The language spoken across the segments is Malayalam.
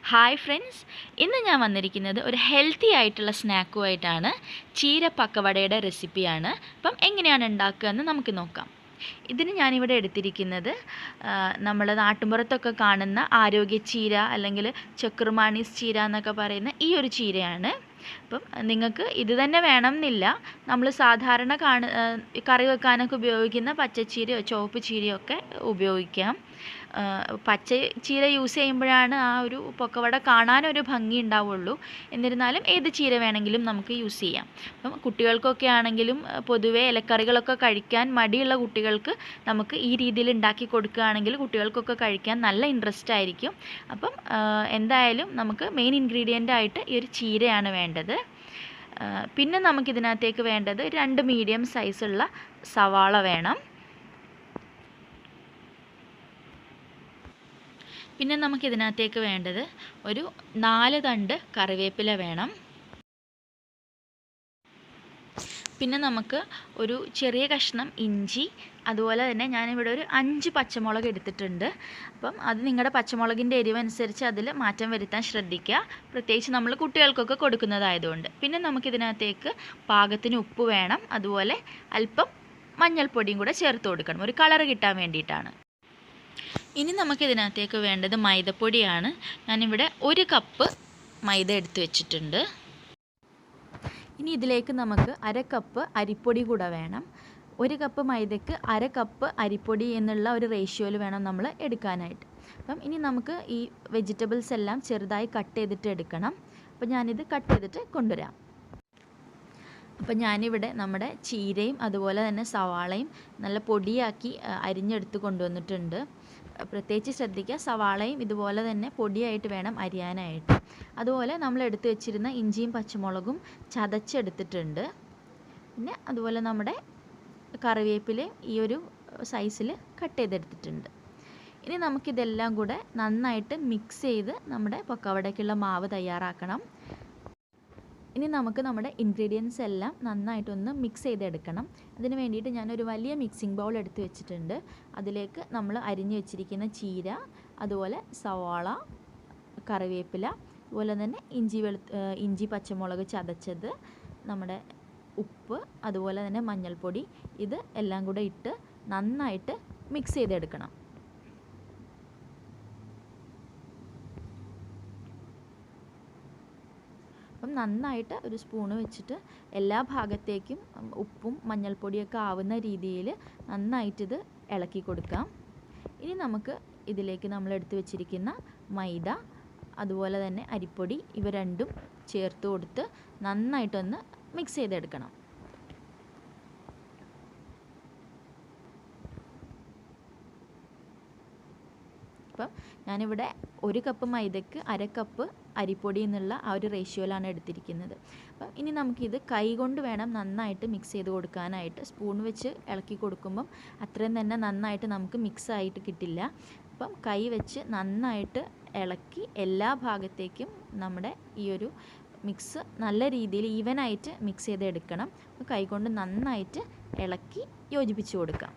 ഹായ് ഫ്രണ്ട്സ്, ഇന്ന് ഞാൻ വന്നിരിക്കുന്നത് ഒരു ഹെൽത്തി ആയിട്ടുള്ള സ്നാക്കുമായിട്ടാണ്. ചീര പക്കവടയുടെ റെസിപ്പിയാണ്. അപ്പം എങ്ങനെയാണ് ഉണ്ടാക്കുക എന്ന് നമുക്ക് നോക്കാം. ഇതിന് ഞാനിവിടെ എടുത്തിരിക്കുന്നത് നമ്മുടെ നാട്ടുമ്പുറത്തൊക്കെ കാണുന്ന ആരോഗ്യ ചീര അല്ലെങ്കിൽ ചക്രുമാനീസ് ചീര എന്നൊക്കെ പറയുന്ന ഈ ഒരു ചീരയാണ്. അപ്പം നിങ്ങൾക്ക് ഇത് തന്നെ വേണം എന്നില്ല. നമ്മൾ സാധാരണ കറി വെക്കാനൊക്കെ ഉപയോഗിക്കുന്ന പച്ചച്ചീരയോ ചുവപ്പ് ചീരയോ ഒക്കെ ഉപയോഗിക്കാം. പച്ച ചീര യൂസ് ചെയ്യുമ്പോഴാണ് ആ ഒരു പൊക്കവട കാണാനൊരു ഭംഗി ഉണ്ടാവുള്ളൂ. എന്നിരുന്നാലും ഏത് ചീര വേണമെങ്കിലും നമുക്ക് യൂസ് ചെയ്യാം. അപ്പം കുട്ടികൾക്കൊക്കെ ആണെങ്കിലും പൊതുവേ ഇലക്കറികളൊക്കെ കഴിക്കാൻ മടിയുള്ള കുട്ടികൾക്ക് നമുക്ക് ഈ രീതിയിൽ ഉണ്ടാക്കി കൊടുക്കുകയാണെങ്കിൽ കുട്ടികൾക്കൊക്കെ കഴിക്കാൻ നല്ല ഇൻട്രസ്റ്റ് ആയിരിക്കും. അപ്പം എന്തായാലും നമുക്ക് മെയിൻ ഇൻഗ്രീഡിയൻ്റ് ആയിട്ട് ഈ ഒരു ചീരയാണ് വേണ്ടത്. പിന്നെ നമുക്കിതിനകത്തേക്ക് വേണ്ടത് 2 മീഡിയം സൈസുള്ള സവാള വേണം. പിന്നെ നമുക്കിതിനകത്തേക്ക് വേണ്ടത് ഒരു 4 തണ്ട് കറിവേപ്പില വേണം. പിന്നെ നമുക്ക് ഒരു ചെറിയ കഷ്ണം ഇഞ്ചി, അതുപോലെ തന്നെ ഞാനിവിടെ ഒരു 5 പച്ചമുളക് എടുത്തിട്ടുണ്ട്. അപ്പം അത് നിങ്ങളുടെ പച്ചമുളകിൻ്റെ എരിവനുസരിച്ച് അതിൽ മാറ്റം വരുത്താൻ ശ്രദ്ധിക്കുക, പ്രത്യേകിച്ച് നമ്മൾ കുട്ടികൾക്കൊക്കെ കൊടുക്കുന്നതായതുകൊണ്ട്. പിന്നെ നമുക്കിതിനകത്തേക്ക് പാകത്തിന് ഉപ്പ് വേണം, അതുപോലെ അല്പം മഞ്ഞൾപ്പൊടിയും കൂടെ ചേർത്ത് കൊടുക്കണം, ഒരു കളർ കിട്ടാൻ വേണ്ടിയിട്ടാണ്. ഇനി നമുക്കിതിനകത്തേക്ക് വേണ്ടത് മൈദപ്പൊടിയാണ്. ഞാനിവിടെ 1 കപ്പ് മൈദ എടുത്ത് വെച്ചിട്ടുണ്ട്. ഇനി ഇതിലേക്ക് നമുക്ക് 1/2 കപ്പ് അരിപ്പൊടി കൂടെ വേണം. 1 കപ്പ് മൈദയ്ക്ക് 1/2 കപ്പ് അരിപ്പൊടി എന്നുള്ള ഒരു റേഷ്യോയിൽ വേണം നമ്മൾ എടുക്കാനായിട്ട്. അപ്പം ഇനി നമുക്ക് ഈ വെജിറ്റബിൾസ് എല്ലാം ചെറുതായി കട്ട് ചെയ്തിട്ട് എടുക്കണം. അപ്പം ഞാനിത് കട്ട് ചെയ്തിട്ട് കൊണ്ടുവരാം. അപ്പം ഞാനിവിടെ നമ്മുടെ ചീരയും അതുപോലെ തന്നെ സവാളയും നല്ല പൊടിയാക്കി അരിഞ്ഞെടുത്ത് കൊണ്ടുവന്നിട്ടുണ്ട്. പ്രത്യേകിച്ച് ശ്രദ്ധിക്കുക, സവാളയും ഇതുപോലെ തന്നെ പൊടിയായിട്ട് വേണം അരിയാനായിട്ട്. അതുപോലെ നമ്മൾ എടുത്ത് വെച്ചിരുന്ന ഇഞ്ചിയും പച്ചമുളകും ചതച്ചെടുത്തിട്ടുണ്ട്. പിന്നെ അതുപോലെ നമ്മുടെ കറിവേപ്പിലയും ഈ ഒരു സൈസിൽ കട്ട് ചെയ്തെടുത്തിട്ടുണ്ട്. ഇനി നമുക്കിതെല്ലാം കൂടെ നന്നായിട്ട് മിക്സ് ചെയ്ത് നമ്മുടെ പക്കവടയ്ക്കുള്ള മാവ് തയ്യാറാക്കണം. ഇനി നമുക്ക് നമ്മുടെ ഇൻഗ്രീഡിയൻസ് എല്ലാം നന്നായിട്ടൊന്ന് മിക്സ് ചെയ്തെടുക്കണം. അതിന് വേണ്ടിയിട്ട് ഞാനൊരു വലിയ മിക്സിംഗ് ബൗൾ എടുത്ത് വെച്ചിട്ടുണ്ട്. അതിലേക്ക് നമ്മൾ അരിഞ്ഞു വെച്ചിരിക്കുന്ന ചീര, അതുപോലെ സവാള, കറിവേപ്പില, അതുപോലെ തന്നെ ഇഞ്ചി പച്ചമുളക് ചതച്ചത്, നമ്മുടെ ഉപ്പ്, അതുപോലെ തന്നെ മഞ്ഞൾപ്പൊടി, ഇത് എല്ലാം കൂടെ ഇട്ട് നന്നായിട്ട് മിക്സ് ചെയ്തെടുക്കണം. അപ്പം നന്നായിട്ട് ഒരു സ്പൂണ് വെച്ചിട്ട് എല്ലാ ഭാഗത്തേക്കും ഉപ്പും മഞ്ഞൾപ്പൊടിയൊക്കെ ആവുന്ന രീതിയിൽ നന്നായിട്ടിത് ഇളക്കി കൊടുക്കാം. ഇനി നമുക്ക് ഇതിലേക്ക് നമ്മൾ എടുത്തു വെച്ചിരിക്കുന്ന മൈദ, അതുപോലെ തന്നെ അരിപ്പൊടി, ഇവ രണ്ടും ചേർത്ത് കൊടുത്ത് നന്നായിട്ടൊന്ന് മിക്സ് ചെയ്തെടുക്കണം. അപ്പം ഞാനിവിടെ 1 കപ്പ് മൈദയ്ക്ക് 1/2 കപ്പ് അരിപ്പൊടി എന്നുള്ള ആ ഒരു റേഷ്യോയിലാണ് എടുത്തിരിക്കുന്നത്. അപ്പം ഇനി നമുക്കിത് കൈ കൊണ്ട് വേണം നന്നായിട്ട് മിക്സ് ചെയ്ത് കൊടുക്കാനായിട്ട്. സ്പൂൺ വെച്ച് ഇളക്കി കൊടുക്കുമ്പം അത്രയും തന്നെ നന്നായിട്ട് നമുക്ക് മിക്സ് ആയിട്ട് കിട്ടില്ല. അപ്പം കൈ വെച്ച് നന്നായിട്ട് ഇളക്കി എല്ലാ ഭാഗത്തേക്കും നമ്മുടെ ഈ ഒരു മിക്സ് നല്ല രീതിയിൽ ഈവനായിട്ട് മിക്സ് ചെയ്തെടുക്കണം. അപ്പോൾ കൈ കൊണ്ട് നന്നായിട്ട് ഇളക്കി യോജിപ്പിച്ച് കൊടുക്കാം.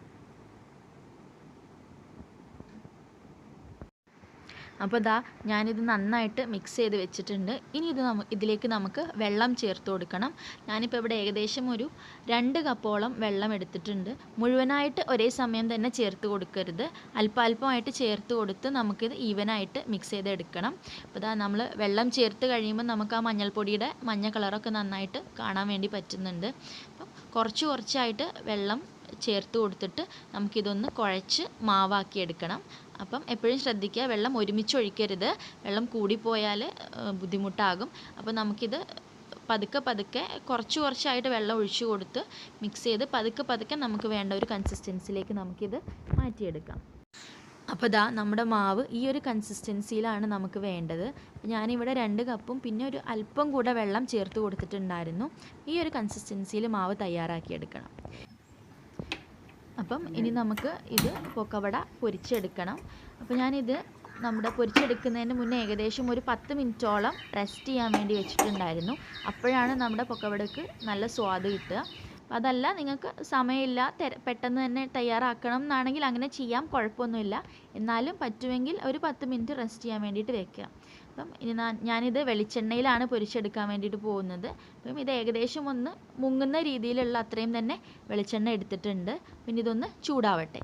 അപ്പോൾ ദാ ഞാനിത് നന്നായിട്ട് മിക്സ് ചെയ്ത് വെച്ചിട്ടുണ്ട്. ഇനി ഇതിലേക്ക് നമുക്ക് വെള്ളം ചേർത്ത് കൊടുക്കണം. ഞാനിപ്പോൾ ഇവിടെ ഏകദേശം ഒരു 2 കപ്പോളം വെള്ളം എടുത്തിട്ടുണ്ട്. മുഴുവനായിട്ട് ഒരേ സമയം തന്നെ ചേർത്ത് കൊടുക്കരുത്, അല്പമായിട്ട് ചേർത്ത് കൊടുത്ത് നമുക്കിത് ഈവനായിട്ട് മിക്സ് ചെയ്തെടുക്കണം. അപ്പോൾ ദാ നമ്മൾ വെള്ളം ചേർത്ത് കഴിയുമ്പോൾ നമുക്ക് ആ മഞ്ഞൾപ്പൊടിയുടെ മഞ്ഞ കളറൊക്കെ നന്നായിട്ട് കാണാൻ വേണ്ടി പറ്റുന്നുണ്ട്. അപ്പം കുറച്ചായിട്ട് വെള്ളം ചേർത്ത് കൊടുത്തിട്ട് നമുക്കിതൊന്ന് കുഴച്ച് മാവാക്കി എടുക്കണം. അപ്പം എപ്പോഴും ശ്രദ്ധിക്കുക, വെള്ളം ഒരുമിച്ച് ഒഴിക്കരുത്, വെള്ളം കൂടിപ്പോയാൽ ബുദ്ധിമുട്ടാകും. അപ്പോൾ നമുക്കിത് പതുക്കെ കുറച്ചായിട്ട് വെള്ളം ഒഴിച്ചു കൊടുത്ത് മിക്സ് ചെയ്ത് പതുക്കെ നമുക്ക് വേണ്ട ഒരു കൺസിസ്റ്റൻസിയിലേക്ക് നമുക്കിത് മാറ്റിയെടുക്കാം. അപ്പോൾ ദാ നമ്മുടെ മാവ് ഈ ഒരു കൺസിസ്റ്റൻസിയിലാണ് നമുക്ക് വേണ്ടത്. ഞാനിവിടെ 2 കപ്പും പിന്നെ ഒരു അല്പം കൂടെ വെള്ളം ചേർത്ത് കൊടുത്തിട്ടുണ്ടായിരുന്നു. ഈ ഒരു കൺസിസ്റ്റൻസിയിൽ മാവ് തയ്യാറാക്കിയെടുക്കണം. അപ്പം ഇനി നമുക്ക് ഇത് പൊക്കവട പൊരിച്ചെടുക്കണം. അപ്പോൾ ഞാനിത് നമ്മുടെ പൊരിച്ചെടുക്കുന്നതിന് മുന്നേ ഏകദേശം ഒരു 10 മിനിറ്റോളം റെസ്റ്റ് ചെയ്യാൻ വേണ്ടി വെച്ചിട്ടുണ്ടായിരുന്നു. അപ്പോഴാണ് നമ്മുടെ പൊക്കവടക്ക് നല്ല സ്വാദ് കിട്ടുക. അതല്ല നിങ്ങൾക്ക് സമയമില്ല പെട്ടെന്ന് തന്നെ തയ്യാറാക്കണം എന്നാണെങ്കിൽ അങ്ങനെ ചെയ്യാം, കുഴപ്പമൊന്നുമില്ല. എന്നാലും പറ്റുമെങ്കിൽ ഒരു 10 മിനിറ്റ് റെസ്റ്റ് ചെയ്യാൻ വേണ്ടിയിട്ട് വെക്കുക. അപ്പം ഇനി ഞാനിത് വെളിച്ചെണ്ണയിലാണ് പൊരിച്ചെടുക്കാൻ വേണ്ടിയിട്ട് പോകുന്നത്. അപ്പം ഇത് ഏകദേശം ഒന്ന് മുങ്ങുന്ന രീതിയിലുള്ള അത്രയും തന്നെ വെളിച്ചെണ്ണ എടുത്തിട്ടുണ്ട്. പിന്നെ ഇതൊന്ന് ചൂടാവട്ടെ.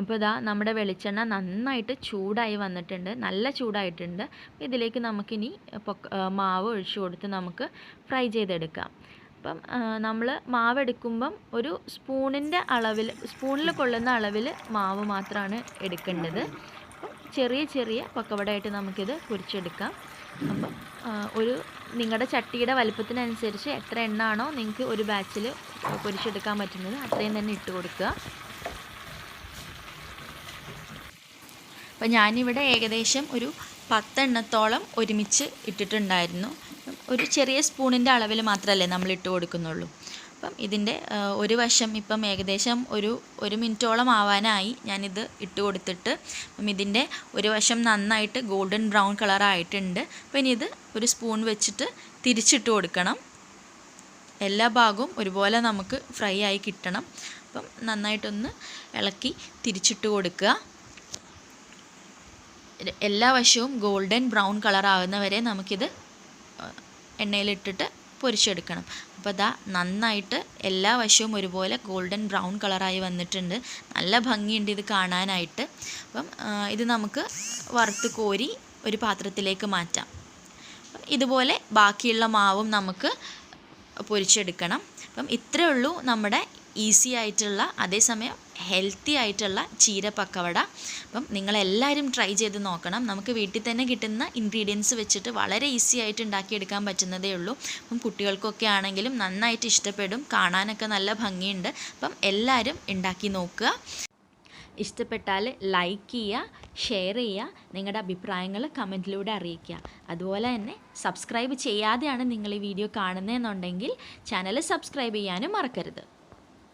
അപ്പോൾ ഇതാ നമ്മുടെ വെളിച്ചെണ്ണ നന്നായിട്ട് ചൂടായി വന്നിട്ടുണ്ട്, നല്ല ചൂടായിട്ടുണ്ട്. ഇതിലേക്ക് നമുക്കിനി മാവ് ഒഴിച്ചു കൊടുത്ത് നമുക്ക് ഫ്രൈ ചെയ്തെടുക്കാം. അപ്പം നമ്മൾ മാവ് എടുക്കുമ്പം ഒരു സ്പൂണിൽ കൊള്ളുന്ന അളവിൽ മാവ് മാത്രമാണ് എടുക്കേണ്ടത്. ചെറിയ ചെറിയ പക്കവടയായിട്ട് നമുക്കിത് പൊരിച്ചെടുക്കാം. അപ്പം നിങ്ങളുടെ ചട്ടിയുടെ വലുപ്പത്തിനനുസരിച്ച് എത്ര എണ്ണ ആണോ നിങ്ങൾക്ക് ഒരു ബാച്ചിൽ പൊരിച്ചെടുക്കാൻ പറ്റുന്നത് അത്രയും തന്നെ ഇട്ട് കൊടുക്കുക. അപ്പം ഞാനിവിടെ ഏകദേശം ഒരു 10 എണ്ണത്തോളം ഒരുമിച്ച് ഇട്ടിട്ടുണ്ടായിരുന്നു. ഒരു ചെറിയ സ്പൂണിൻ്റെ അളവിൽ മാത്രമല്ലേ നമ്മൾ ഇട്ട് കൊടുക്കുന്നുള്ളൂ. അപ്പം ഇതിൻ്റെ ഒരു വശം ഇപ്പം ഏകദേശം ഒരു മിനിറ്റോളം ആവാനായി ഞാനിത് ഇട്ട് കൊടുത്തിട്ട്. അപ്പം ഇതിൻ്റെ ഒരു വശം നന്നായിട്ട് ഗോൾഡൻ ബ്രൗൺ കളറായിട്ടുണ്ട്. അപ്പം ഇനി ഇത് ഒരു സ്പൂൺ വെച്ചിട്ട് തിരിച്ചിട്ട് കൊടുക്കണം. എല്ലാ ഭാഗവും ഒരുപോലെ നമുക്ക് ഫ്രൈ ആയി കിട്ടണം. അപ്പം നന്നായിട്ടൊന്ന് ഇളക്കി തിരിച്ചിട്ട് കൊടുക്കുക. എല്ലാ വശവും ഗോൾഡൻ ബ്രൗൺ കളറാവുന്ന വരെ നമുക്കിത് എണ്ണയിലിട്ടിട്ട് പൊരിച്ചെടുക്കണം. അപ്പോൾ അതാ നന്നായിട്ട് എല്ലാ വശവും ഒരുപോലെ ഗോൾഡൻ ബ്രൗൺ കളറായി വന്നിട്ടുണ്ട്. നല്ല ഭംഗിയുണ്ട് ഇത് കാണാനായിട്ട്. അപ്പം ഇത് നമുക്ക് വറുത്ത് കോരി ഒരു പാത്രത്തിലേക്ക് മാറ്റാം. ഇതുപോലെ ബാക്കിയുള്ള മാവും നമുക്ക് പൊരിച്ചെടുക്കണം. അപ്പം ഇത്രയേ ഉള്ളൂ നമ്മുടെ ഈസി ആയിട്ടുള്ള അതേസമയം ഹെൽത്തി ആയിട്ടുള്ള ചീര പക്കവട. അപ്പം നിങ്ങളെല്ലാവരും ട്രൈ ചെയ്ത് നോക്കണം. നമുക്ക് വീട്ടിൽ തന്നെ കിട്ടുന്ന ഇൻഗ്രീഡിയൻസ് വെച്ചിട്ട് വളരെ ഈസി ആയിട്ട് ഉണ്ടാക്കിയെടുക്കാൻ പറ്റുന്നതേ ഉള്ളൂ. അപ്പം കുട്ടികൾക്കൊക്കെ ആണെങ്കിലും നന്നായിട്ട് ഇഷ്ടപ്പെടും, കാണാനൊക്കെ നല്ല ഭംഗിയുണ്ട്. അപ്പം എല്ലാവരും ഉണ്ടാക്കി നോക്കുക. ഇഷ്ടപ്പെട്ടാൽ ലൈക്ക് ചെയ്യുക, ഷെയർ ചെയ്യുക, നിങ്ങളുടെ അഭിപ്രായങ്ങൾ കമൻറ്റിലൂടെ അറിയിക്കുക. അതുപോലെ തന്നെ സബ്സ്ക്രൈബ് ചെയ്യാതെയാണ് നിങ്ങൾ ഈ വീഡിയോ കാണുന്നതെന്നുണ്ടെങ്കിൽ ചാനൽ സബ്സ്ക്രൈബ് ചെയ്യാനും മറക്കരുത്.